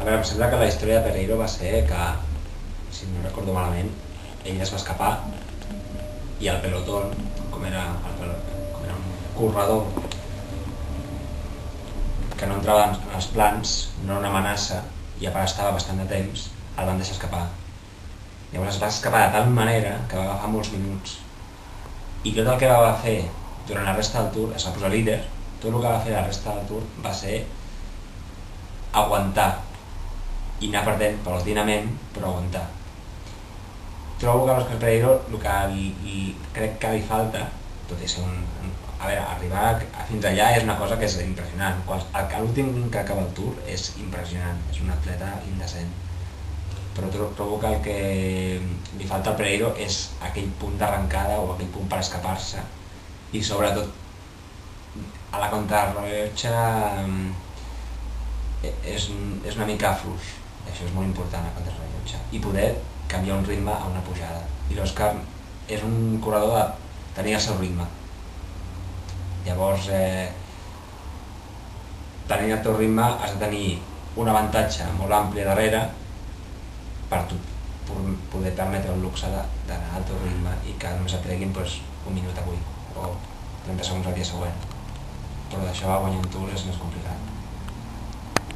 A veure, em sembla que la història de Pereiro va ser que, si no recordo malament, ell es va escapar i el pelotón, com era un corredor que no entrava en els plans, no era una amenaça i a part estava bastant de temps, el van deixar escapar. Llavors es va escapar de tal manera que va agafar molts minuts i tot el que va fer durant la resta del tour, es va posar líder, tot el que va fer la resta del tour va ser aguantar i anar perdent paulatinament, però aguantar. Trobo que l'Òscar Pereiro el que crec que li falta, tot i ser a veure, arribar fins allà és una cosa que és impressionant. L'últim que acaba el tour és impressionant, és un atleta indecent. Però trobo que el que li falta al Pereiro és aquell punt d'arrencada o aquell punt per escapar-se i sobretot a la contrarrellotge és una mica fluix, això és molt important a contrarrellotge, i poder canviar un ritme a una pujada. I l'Òscar és un corredor de tenir el seu ritme. Llavors, tenint el teu ritme has de tenir un avantatge molt ampli darrere per poder permetre el luxe d'anar al teu ritme i que només et treguin un minut avui o 30 segons el dia següent. Però d'això a guanyar un tour és més complicat.